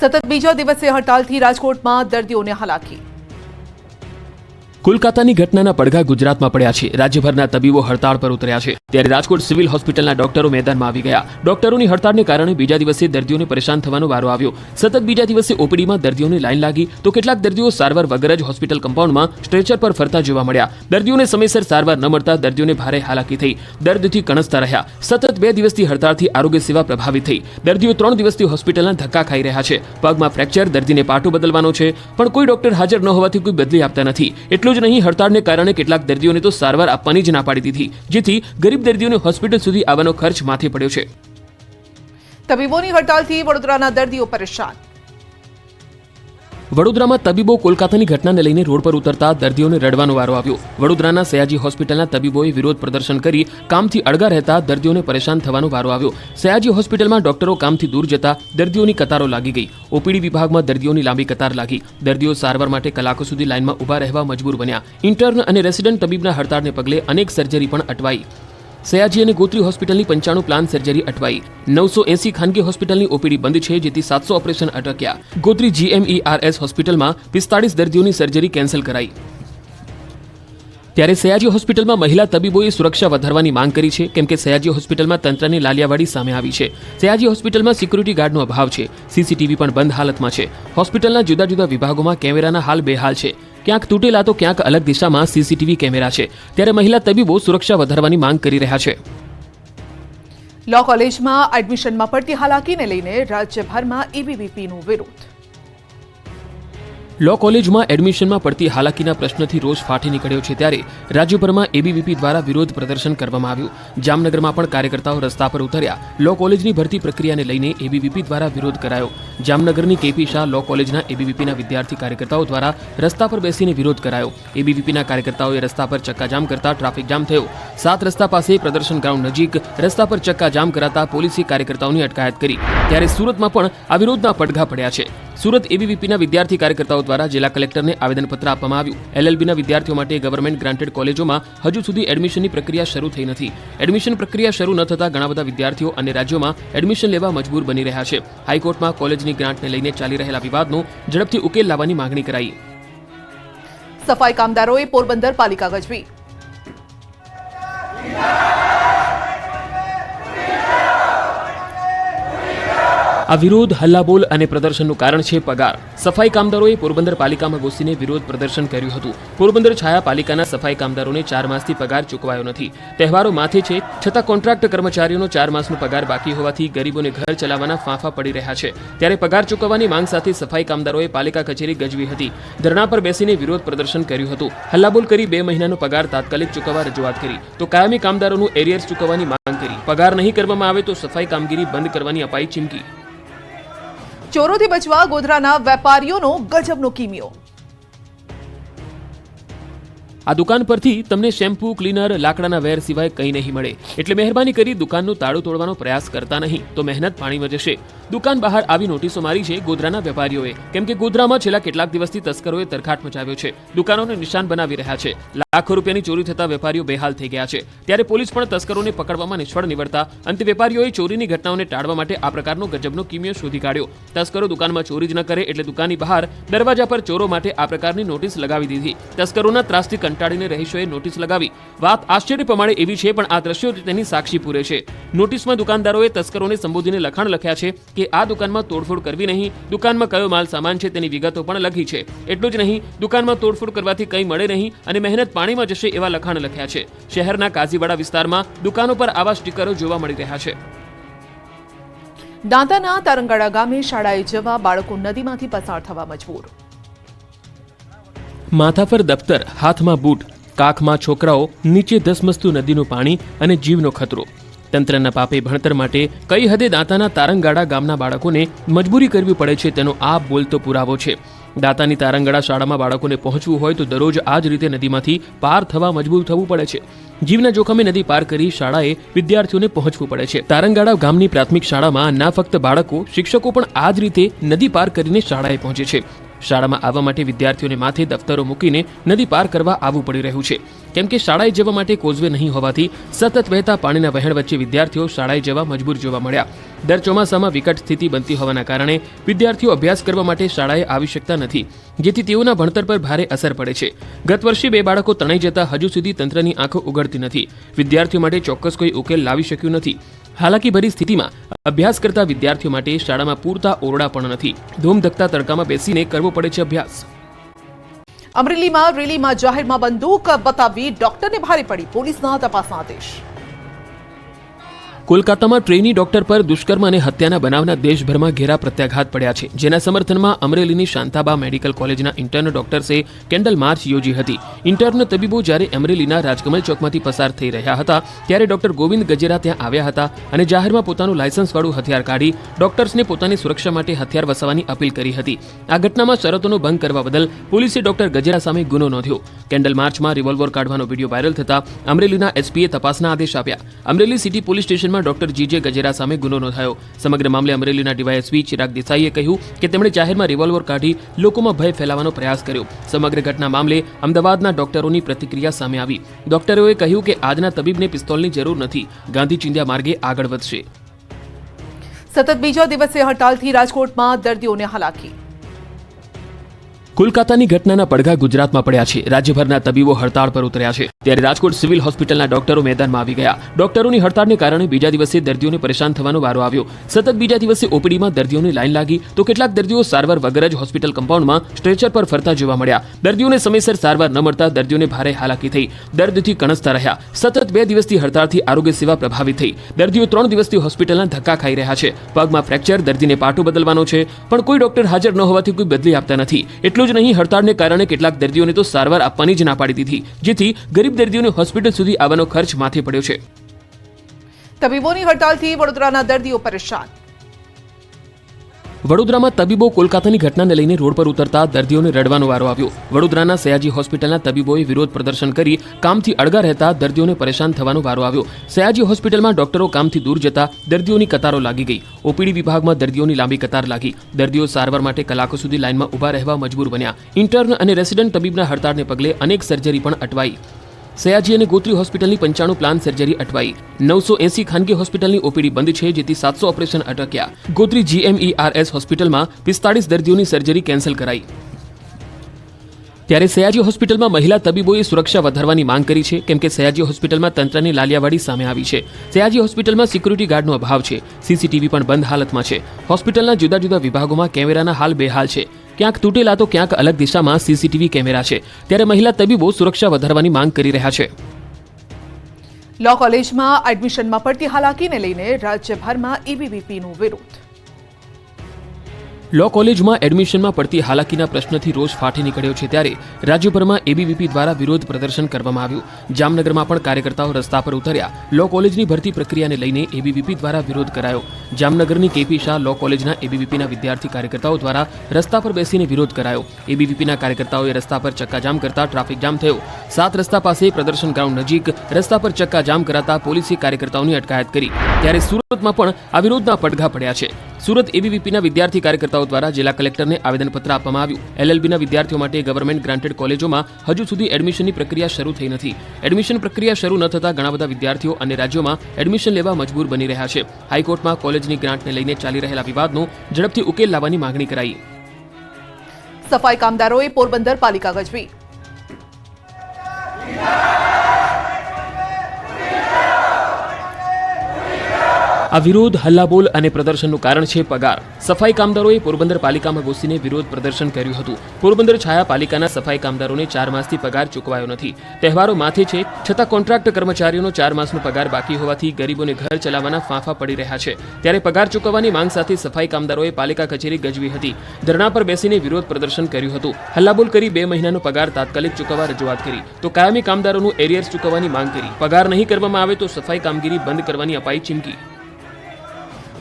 સતત બીજા દિવસે હડતાલથી રાજકોટમાં દર્દીઓને હાલાકી। કોલકાતાની ઘટનાના પડઘા ગુજરાતમાં પડ્યા છે। રાજ્યભરના તબીબો હડતાળ પર ઉતર્યા છે, ત્યારે રાજકોટ સિવિલ હોસ્પિટલના ડોક્ટરો મેદાનમાં આવી ગયા। ડોક્ટરોની હડતાળને કારણે બીજા દિવસે દર્દીઓને પરેશાન થવાનો વારો આવ્યો। સતત બીજા દિવસે ઓપીડીમાં દર્દીઓની લાઈન લાગી તો કેટલાક દર્દીઓ સારવાર વગર જ હોસ્પિટલ કમ્પાઉન્ડમાં સ્ટ્રેચર પર ફરતા જોવા મળ્યા। દર્દીઓને સમયસર સારવાર ન મળતા દર્દીઓને ભારે હાલાકી થઈ, દર્દથી કણસતા રહ્યા। સતત 2 દિવસથી હડતાળથી આરોગ્ય સેવા પ્રભાવિત થઈ। દર્દીઓ 3 દિવસથી હોસ્પિટલના ધક્કા ખાઈ રહ્યા છે। પગમાં ફ્રેક્ચર, દર્દીને પાટો બદલવાનો છે, પણ કોઈ ડોક્ટર હાજર ન હોવાથી કોઈ બદલી આપતા નથી। એટલું જ નહીં, હડતાળને કારણે કેટલાક દર્દીઓને તો સારવાર આપવાની જ ના પાડી દીધી, જેથી ગરીબ દર્દીઓને હોસ્પિટલ સુધી આવવાનો ખર્ચ માથે પડ્યો છે। તબીબોની હડતાલથી વડોદરાના દર્દીઓ પરેશાન। વડોદરામાં તબીબો કોલકાતાની ઘટનાને લઈને રોડ પર ઉતરતા દર્દીઓને રડવાનો વારો આવ્યો। વડોદરાના સયાજી હોસ્પિટલના તબીબોએ વિરોધ પ્રદર્શન કરી કામથી અળગા રહેતા દર્દીઓને પરેશાન થવાનો વારો આવ્યો। સયાજી હોસ્પિટલમાં ડોક્ટરો કામથી દૂર જતા દર્દીઓની કતારો લાગી ગઈ। ઓપીડી વિભાગમાં દર્દીઓની લાંબી કતાર લાગી। દર્દીઓ સારવાર માટે કલાકો સુધી લાઇનમાં ઊભા રહેવા મજબૂર બન્યા। ઇન્ટર્ન અને રેસિડેન્ટ તબીબના હડતાળને પગલે અનેક સર્જરી પણ અટવાઈ। સયાજી અને ગોત્રી હોસ્પિટલની 95 પ્લાન સર્જરી અટવાઈ। 980 ખાનગી હોસ્પિટલની ઓપીડી બંધ છે, જેથી 700 ઓપરેશન અટક્યા। ગોત્રી GMERS હોસ્પિટલમાં 45 દર્દીઓની સર્જરી કેન્સલ કરાઈ। ત્યારે સયાજી હોસ્પિટલમાં મહિલા તબીબોએ સુરક્ષા વધારવાની માંગ કરી છે, કેમ કે સયાજી હોસ્પિટલમાં તંત્રની લાલિયાવાડી સામે આવી છે। સયાજી હોસ્પિટલમાં સિક્યુરિટી ગાર્ડનો અભાવ છે, સીસીટીવી પણ બંધ હાલતમાં છે। હોસ્પિટલના જુદા જુદા વિભાગોમાં કેમેરાના હાલ બેહાલ છે, ક્યાંક તૂટેલા તો ક્યાંક અલગ દિશામાં સીસીટીવી કેમેરા છે। ત્યારે મહિલા તબીબો સુરક્ષા વધારવાની માંગ કરી રહ્યા છે। લો કોલેજમાં એડમિશનમાં પડતી હાલાકીને લઈને રાજ્યભરમાં એબીવીપીનો વિરોધ। લો કોલેજમાં એડમિશનમાં પડતી હાલાકીના પ્રશ્નથી રોષ ફાટી નીકળ્યો છે, ત્યારે રાજ્યભરમાં એબીવીપી દ્વારા વિરોધ પ્રદર્શન કરવામાં આવ્યું। જામનગરમાં પણ કાર્યકર્તાઓ રસ્તા પર ઉતર્યા। લો કોલેજની ભરતી પ્રક્રિયાને લઈને એબીવીપી દ્વારા વિરોધ કરાયો। જામનગરની કેપી શાહ લો કોલેજના એબીવીપીના વિદ્યાર્થી કાર્યકર્તાઓ દ્વારા રસ્તા પર બેસીને વિરોધ કરાયો। એબીવીપીના કાર્યકર્તાઓએ રસ્તા પર ચક્કાજામ કરતા ટ્રાફિક જામ થયો। 7 રસ્તા પાસે પ્રદર્શન ગ્રાઉન્ડ નજીક રસ્તા પર ચક્કાજામ કરાતા પોલીસે કાર્યકર્તાઓની અટકાયત કરી। ત્યારે સુરતમાં પણ આ વિરોધના પડઘા પડ્યા છે। સુરત એબીવીપીના વિદ્યાર્થી કાર્યકર્તાઓ દ્વારા જિલ્લા કલેક્ટરને આવેદનપત્ર આપવામાં આવ્યું। એલએલબીના વિદ્યાર્થીઓ માટે ગવર્મેન્ટ ગ્રાન્ટેડ કોલેજોમાં હજુ સુધી એડમિશનની પ્રક્રિયા શરૂ થઈ નથી। એડમિશન પ્રક્રિયા શરૂ ન થતાં ઘણા બધા વિદ્યાર્થીઓ અન્ય રાજ્યોમાં એડમિશન લેવા મજબૂર બની રહ્યા છે। હાઈકોર્ટમાં કોલેજની ગ્રાન્ટને લઈને ચાલી રહેલા વિવાદનો ઝડપથી ઉકેલ લાવવાની માંગણી કરાઈ। સફાઈ કામદારોએ પોરબંદર પાલિકા ગજવી। આ વિરોધ, હલ્લાબોલ અને પ્રદર્શનનું કારણ છે પગાર। સફાઈ કામદારોએ પોરબંદર પાલિકામાં ઘૂસીને વિરોધ પ્રદર્શન કર્યું હતું। પોરબંદર છાયા પાલિકાના સફાઈ કામદારોને 4 માસથી પગાર ચૂકવાયો નથી। તહેવારો માથે છે, છતાં કોન્ટ્રાક્ટ કર્મચારીઓનો 4 માસનો પગાર બાકી હોવાથી ગરીબોને ઘર ચલાવવાના ફાંફા પડી રહ્યા છે। ત્યારે પગાર ચૂકવવાની માંગ સાથે સફાઈ કામદારોએ પાલિકા કચેરી ગજવી હતી। ધરણા પર બેસીને વિરોધ પ્રદર્શન કર્યું હતું। હલ્લાબોલ કરી 2 મહિનાનો પગાર તાત્કાલિક ચૂકવવા રજૂઆત કરી, તો કાયમી કામદારોનું એરિયર્સ ચૂકવવાની માંગ કરી। પગાર નહીં કરવામાં આવે તો સફાઈ કામગીરી બંધ કરવાની અપાઈ ચીમકી। ચોરોથી બચવા ગોધરાના વેપારીઓનો ગજબનો કિમિયો। આ દુકાન પરથી તમને શેમ્પૂ, ક્લીનર, લાકડાના વેર સિવાય કંઈ નહીં મળે, એટલે મહેરબાની કરી દુકાનનું તાળું તોડવાનો પ્રયાસ કરતા નહીં, તો મહેનત પાણીમાં જશે। દુકાન બહાર આવી નોટિસો મારી છે ગોધરાના વેપારીઓએ, કેમ કે ગોધરામાં છેલ્લા કેટલાક દિવસથી તસ્કરોએ તરખાટ મચાવ્યો છે। દુકાનોને નિશાન બનાવી રહ્યા છે। લાખો રૂપિયાની ચોરી થતા વેપારીઓ બેહાલ થઈ ગયા છે। ત્યારે પોલીસ પણ તસ્કરોને પકડવામાં નિષ્ફળ નીવડતા અંતે વેપારીઓએ ચોરીની ઘટનાઓને ટાળવા માટે આ પ્રકારનો ગજબનો કિમિયો શોધી કાઢ્યો। તસ્કરો દુકાનમાં ચોરી જ ન કરે એટલે દુકાનની બહાર દરવાજા પર ચોરો માટે આ પ્રકારની નોટિસ લગાવી દીધી। તસ્કરોના ત્રાસથી કંટાળીને રહીશોએ નોટિસ લગાવી। વાત આશ્ચર્ય પ્રમાણે એવી છે, પણ આ દ્રશ્યો તેની સાક્ષી પૂરે છે। નોટિસમાં દુકાનદારોએ તસ્કરોને સંબોધીને લખાણ લખ્યા છે કે આ દુકાનમાં તોડફોડ કરવી નહીં, દુકાનમાં કયો માલ સામાન છે તેની વિગતો પણ લખી છે। એટલું જ નહીં, દુકાનમાં તોડફોડ કરવાથી કંઈ મળે નહીં અને મહેનત પાણીમાં જશે એવા લખાણ લખ્યા છે। શહેરના કાઝીવાડા વિસ્તારમાં દુકાનો પર આવા સ્ટીકરો જોવા મળી રહ્યા છે। દાંતાના તારંગાડા ગામે શાળાએ જવા બાળકો નદીમાંથી પસાર થવા મજબૂર। માથા પર દફતર, હાથમાં બૂટ, કાખમાં છોકરાઓ, નીચે ધસમસતું નદીનું પાણી અને જીવનો ખતરો। તંત્રના પાપે ભણતર માટે કઈ હદે દાંતાના તારંગાડા ગામના બાળકોને મજબૂરી કરવી પડે છે તેનો આ બોલતો પુરાવો છે। દાંતાની તારંગાડા શાળામાં બાળકોને પહોંચવું હોય તો દરરોજ આ જ રીતે નદીમાંથી પાર થવા મજબૂર થવું પડે છે। જીવના જોખમે નદી પાર કરી શાળાએ વિદ્યાર્થીઓને પહોંચવું પડે છે। તારંગાડા ગામની પ્રાથમિક શાળામાં ના ફક્ત બાળકો, શિક્ષકો પણ આ જ રીતે નદી પાર કરીને શાળાએ પહોંચે છે। શાળામાં આવવા માટે વિદ્યાર્થીઓને માથે દફતરો મૂકીને નદી પાર કરવા આવવું પડી રહ્યું છે, કેમ કે શાળાએ જવા માટે કોઝવે નહીં હોવાથી સતત વહેતા પાણીના વહેણ વચ્ચે વિદ્યાર્થીઓ શાળાએ જવા મજબૂર જોવા મળ્યા. દર ચોમાસામાં વિકટ સ્થિતિ બનતી હોવાના કારણે વિદ્યાર્થીઓ અભ્યાસ કરવા માટે શાળાએ આવી શકતા નથી, જેથી તેઓના ભણતર પર ભારે અસર પડે છે. ગત વર્ષે 2 બાળકો તણાઈ જતા હજુ સુધી તંત્રની આંખો ઉઘડતી નથી. વિદ્યાર્થીઓ માટે ચોક્કસ કોઈ ઉકેલ લાવી શક્યું નથી. હાલાકી ભરી સ્થિતિમાં અભ્યાસ કરતા વિદ્યાર્થીઓ માટે શાળામાં પૂરતા ઓરડા પણ નથી. ધૂમધકતા તડકામાં બેસીને કરવો પડે છે અભ્યાસ. અમરેલીમાં રેલીમાં જાહેરમાં બંદૂક બતાવી ડોક્ટરને ભારે પડી, પોલીસના તપાસના આદેશ. કોલકાતામાં ટ્રેની ડોક્ટર પર દુષ્કર્મ અને હત્યાના બનાવના દેશભરમાં ઘેરા પ્રત્યાઘાત પડ્યા છે, જેના સમર્થનમાં અમરેલીની શાંતાબા મેડિકલ કોલેજના ઇન્ટર્ન ડોક્ટર્સે કેન્ડલ માર્ચ યોજી હતી. ઇન્ટર્ન તબીબો જ્યારે અમરેલીના રાજકમલ ચોકમાંથી પસાર થઈ રહ્યા હતા ત્યારે ડોક્ટર ગોવિંદ ગજેરા ત્યાં આવ્યા હતા અને જાહેરમાં પોતાનું લાયસન્સવાળું હથિયાર કાઢી ડોક્ટર્સને પોતાની સુરક્ષા માટે હથિયાર વસાવવાની અપીલ કરી હતી. આ ઘટનામાં શરતોનો ભંગ કરવા બદલ પોલીસે ડોક્ટર ગજેરા સામે ગુનો નોંધ્યો. કેન્ડલ માર્ચમાં રિવોલ્વર કાઢવાનો વિડીયો વાયરલ થતા અમરેલીના એસપીએ તપાસના આદેશ આપ્યા. અમરેલી સિટી પોલીસ સ્ટેશનમાં ડોક્ટર જીજે ગજેરા સામે ગુનો નોંધાયો. સમગ્ર મામલે અમરેલીના ડીવાયએસપી ચિરાગ દેસાઈએ કહ્યું કે તેમણે જાહેરમાં રિવોલ્વર કાઢી લોકોમાં ભય ફેલાવવાનો પ્રયાસ કર્યો. સમગ્ર ઘટના મામલે અમદાવાદના ડોક્ટરોની પ્રતિક્રિયા સામે આવી. ડોક્ટરોએ કહ્યું કે આજના તબીબને પિસ્તોલની જરૂર નથી, ગાંધી ચિંધ્યા માર્ગે આગળ વધશે. સતત બીજા દિવસે હડતાલથી રાજકોટમાં દર્દીઓને હાલાકી. કોલકાતાની ઘટનાના પડઘા ગુજરાતમાં પડ્યા છે. રાજ્યભરના તબીબો હડતાળ પર ઉતર્યા છે, ત્યારે રાજકોટ સિવિલ હોસ્પિટલના ડોક્ટરો મેદાનમાં આવી ગયા. ડોક્ટરોની હડતાળને કારણે બીજા દિવસે દર્દીઓને પરેશાન થવાનો વારો આવ્યો. સતત બીજા દિવસે ઓપીડીમાં દર્દીઓની લાઈન લાગી તો કેટલાક દર્દીઓ સારવાર વગર જ હોસ્પિટલ કમ્પાઉન્ડમાં સ્ટ્રેચર પર ફરતા જોવા મળ્યા. દર્દીઓને સમયસર સારવાર ન મળતા દર્દીઓને ભારે હાલાકી થઈ, દર્દથી કણસતા રહ્યા. સતત 2 દિવસથી હડતાળથી આરોગ્ય સેવા પ્રભાવિત થઈ. દર્દીઓ 3 દિવસથી હોસ્પિટલના ધક્કા ખાઈ રહ્યા છે. પગમાં ફ્રેક્ચર, દર્દીને પાટો બદલવાનો છે, પણ કોઈ ડોક્ટર હાજર ન હોવાથી કોઈ બદલી આપતા નથી. એટલું જ નહીં, હડતાળને કારણે કેટલાક દર્દીઓને તો સારવાર આપવાની જ ના પાડી દીધી, જેથી ગરીબ દર્દીઓને હોસ્પિટલ સુધી આવવાનો ખર્ચ માથે પડ્યો છે. તબીબોની હડતાલથી વડોદરાના દર્દીઓ પરેશાન. વડોદરામાં તબીબો કોલકાતાની ઘટનાને લઈને રોડ પર ઉતરતા દર્દીઓને રડવાનો વારો આવ્યો. વડોદરાના સયાજી હોસ્પિટલના તબીબોએ વિરોધ પ્રદર્શન કરી કામથી અળગા રહેતા દર્દીઓને પરેશાન થવાનો વારો આવ્યો. સયાજી હોસ્પિટલમાં ડોક્ટરો કામથી દૂર જતા દર્દીઓની કતારો લાગી ગઈ. ઓપીડી વિભાગમાં દર્દીઓની લાંબી કતાર લાગી. દર્દીઓ સારવાર માટે કલાકો સુધી લાઇનમાં ઊભા રહેવા મજબૂર બન્યા. ઇન્ટર્ન અને રેસિડન્ટ તબીબના હડતાળને પગલે અનેક સર્જરી પણ અટવાઈ. સયાજી અને ગોત્રી હોસ્પિટલની 95 પ્લાન સર્જરી અટવાઈ. 980 ખાનગી હોસ્પિટલની ઓપીડી બંધ છે, જેથી 700 ઓપરેશન અટક્યા. ગોત્રી GMERS હોસ્પિટલમાં 45 દર્દીઓની સર્જરી કેન્સલ કરાઈ. ત્યારે સયાજી હોસ્પિટલમાં મહિલા તબીબોએ સુરક્ષા વધારવાની માંગ કરી છે, કેમ કે સયાજી હોસ્પિટલમાં તંત્રની લાલિયાવાડી સામે આવી છે. સયાજી હોસ્પિટલમાં સિક્યુરિટી ગાર્ડનો અભાવ છે. સીસીટીવી પણ બંધ હાલતમાં છે. હોસ્પિટલના જુદા જુદા વિભાગોમાં કેમેરાના હાલ બેહાલ છે. ક્યાંક તૂટેલા તો ક્યાંક અલગ દિશામાં સીસીટીવી કેમેરા છે. ત્યારે મહિલા તબીબો સુરક્ષા વધારવાની માંગ કરી રહ્યા છે. લો કોલેજમાં એડમિશનમાં પડતી હાલાકીને લઈને રાજ્યભરમાં એબીવીપીનો વિરોધ. લો કોલેજમાં એડમિશનમાં પડતી હાલાકીના પ્રશ્નથી રોષ ફાટી નીકળ્યો છે, ત્યારે રાજ્યભરમાં એબીવીપી દ્વારા વિરોધ પ્રદર્શન કરવામાં આવ્યું. જામનગરમાં પણ કાર્યકર્તાઓ રસ્તા પર ઉતર્યા. લો કોલેજની ભરતી પ્રક્રિયાને લઈને એબીવીપી દ્વારા વિરોધ કરાયો. જામનગરની કેપી શાહ લો કોલેજના એબીવીપીના વિદ્યાર્થી કાર્યકર્તાઓ દ્વારા રસ્તા પર બેસીને વિરોધ કરાયો. એબીવીપીના કાર્યકર્તાઓએ રસ્તા પર ચક્કાજામ કરતા ટ્રાફિક જામ થયો. 7 રસ્તા પાસે પ્રદર્શન ગ્રાઉન્ડ નજીક રસ્તા પર ચક્કાજામ કરાતા પોલીસે કાર્યકર્તાઓની અટકાયત કરી. ત્યારે સુરતમાં પણ આ વિરોધના પડઘા પડ્યા છે. સુરત એબીવીપીના વિદ્યાર્થી કાર્યકર્તાઓ દ્વારા જિલ્લા કલેક્ટરને આવેદનપત્ર આપવામાં આવ્યું. એલએલબીના વિદ્યાર્થીઓ માટે ગવર્મેન્ટ ગ્રાન્ટેડ કોલેજોમાં હજુ સુધી એડમિશનની પ્રક્રિયા શરૂ થઈ નથી. એડમિશન પ્રક્રિયા શરૂ ન થતાં ઘણા બધા વિદ્યાર્થીઓ અને રાજ્યોમાં એડમિશન લેવા મજબૂર બની રહ્યા છે. હાઈકોર્ટમાં કોલેજની ગ્રાન્ટને લઈને ચાલી રહેલા વિવાદનો ઝડપથી ઉકેલ લાવવાની માંગણી કરાઈ. સફાઈ કામદારોએ પોરબંદર પાલિકા ગજવી. આ વિરોધ, હલ્લાબોલ અને પ્રદર્શનનું કારણ છે પગાર. સફાઈ કામદારોએ પોરબંદર પાલિકામાં ઘૂસીને વિરોધ પ્રદર્શન કર્યું હતું. પોરબંદર છાયા પાલિકાના સફાઈ કામદારોને 4 માસથી પગાર ચૂકવાયો નથી. તહેવારો માથે છે, છતાં કોન્ટ્રાક્ટ કર્મચારીઓનો 4 માસનો પગાર બાકી હોવાથી ગરીબોને ઘર ચલાવવાના ફાંફા પડી રહ્યા છે. ત્યારે પગાર ચૂકવવાની માંગ સાથે સફાઈ કામદારોએ પાલિકા કચેરી ગજવી હતી. ધરણા પર બેસીને વિરોધ પ્રદર્શન કર્યું હતું. હલ્લાબોલ કરી 2 મહિનાનો પગાર તાત્કાલિક ચૂકવવા રજૂઆત કરી તો કાયમી કામદારોનું એરિયર્સ ચૂકવવાની માંગ કરી. પગાર નહીં કરવામાં આવે તો સફાઈ કામગીરી બંધ કરવાની અપાઈ ચીમકી.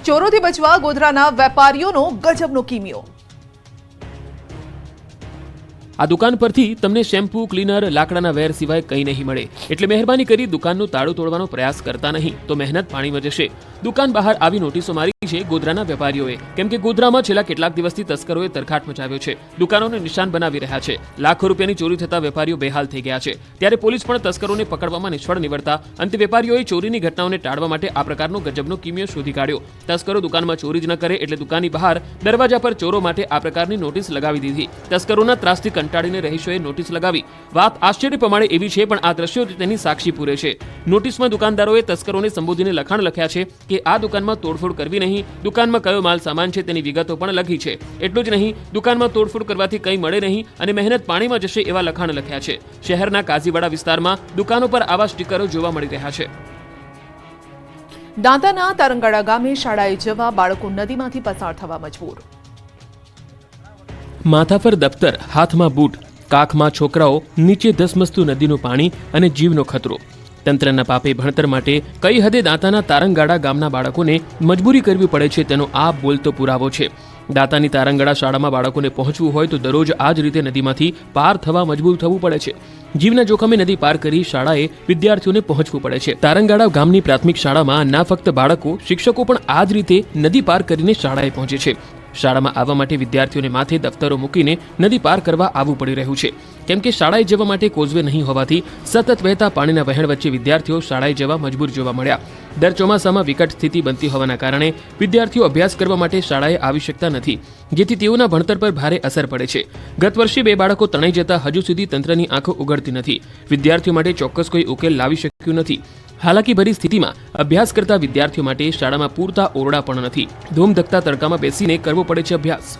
ચોરોથી બચવા ગોધરાના વેપારીઓનો ગજબનો કિમિયો. આ દુકાન પરથી તમને શેમ્પૂ, ક્લીનર, લાકડાના વેર સિવાય કંઈ નહીં મળે. એટલે મહેરબાની કરી દુકાનનું તાળું તોડવાનો પ્રયાસ કરતા નહીં, તો મહેનત પાણીમાં જશે. દુકાન બહાર આવી નોટિસો મારી છે ગોધરાના વેપારીઓએ, કેમ કે ગોધરામાં છેલ્લા કેટલાક દિવસથી તસ્કરોએ તરખાટ મચાવ્યો છે. દુકાનોને નિશાન બનાવી રહ્યા છે. લાખો રૂપિયાની ચોરી થતા વેપારીઓ બેહાલ થઈ ગયા છે. ત્યારે પોલીસ પણ તસ્કરોને પકડવામાં નિષ્ફળ નીવડતા અંતે વેપારીઓએ ચોરીની ઘટનાઓને ટાળવા માટે આ પ્રકારનો ગજબનો કિમિયો શોધી કાઢ્યો. તસ્કરો દુકાનમાં ચોરી જ ન કરે એટલે દુકાનની બહાર દરવાજા પર ચોરો માટે આ પ્રકારની નોટિસ લગાવી દીધી. તસ્કરોના ત્રાસથી કંટાળીને રહીશોએ નોટિસ લગાવી. વાત આશ્ચર્ય પ્રમાણે એવી છે, પણ આ દ્રશ્યો તેની સાક્ષી પૂરે છે. નોટિસમાં દુકાનદારોએ તસ્કરોને સંબોધીને લખાણ લખ્યા છે કે આ દુકાનમાં તોડફોડ કરવી નહીં, દુકાનમાં કયો માલ સામાન છે તેની વિગતો પણ લખી છે. એટલું જ નહીં, દુકાનમાં તોડફોડ કરવાથી કંઈ મળે નહીં અને મહેનત પાણીમાં જશે એવા લખાણ લખ્યા છે. શહેરના કાઝીવાડા વિસ્તારમાં દુકાનો પર આવા સ્ટીકરો જોવા મળી રહ્યા છે. દાંતાના તારંગાડા ગામે શાળાએ જવા બાળકો નદીમાંથી પસાર થવા મજબૂર. માથા પર દફતર, હાથમાં બૂટ, કાખમાં છોકરાઓ, નીચે ધસમસતું નદીનું પાણી અને જીવનો ખતરો. તંત્રના પાપે ભણતર માટે કઈ હદે દાંતાના તારંગાડા ગામના બાળકોને મજબૂરી કરવી પડે છે તેનો આ બોલતો પુરાવો છે. દાંતાની તારંગાડા શાળામાં બાળકોને પહોંચવું હોય તો દરરોજ આ જ રીતે નદીમાંથી પાર થવા મજબૂર થવું પડે છે. જીવના જોખમે નદી પાર કરી શાળાએ વિદ્યાર્થીઓને પહોંચવું પડે છે. તારંગાડા ગામની પ્રાથમિક શાળામાં ના ફક્ત બાળકો, શિક્ષકો પણ આ જ રીતે નદી પાર કરીને શાળાએ પહોંચે છે. શાળામાં આવવા માટે વિદ્યાર્થીઓને માથે દફતરો મૂકીને નદી પાર કરવા આવવું પડી રહ્યું છે, કેમ કે શાળાએ જવા માટે કોઝવે નહીં હોવાથી સતત વહેતા પાણીના વહેણ વચ્ચે વિદ્યાર્થીઓ શાળાએ જવા મજબૂર જોવા મળ્યા. દર ચોમાસામાં વિકટ સ્થિતિ બનતી હોવાના કારણે વિદ્યાર્થીઓ અભ્યાસ કરવા માટે શાળાએ આવી શકતા નથી, જેથી તેઓના ભણતર પર ભારે અસર પડે છે. ગત વર્ષે 2 બાળકો તણાઈ જતા હજુ સુધી તંત્રની આંખો ઉઘડતી નથી. વિદ્યાર્થીઓ માટે ચોક્કસ કોઈ ઉકેલ લાવી શક્યું નથી. હાલાકીભરી સ્થિતિમાં અભ્યાસ કરતા વિદ્યાર્થીઓ માટે શાળામાં પૂરતા ઓરડા પણ નથી. ધૂમધકતા તડકામાં બેસીને કરવો પડે છે અભ્યાસ.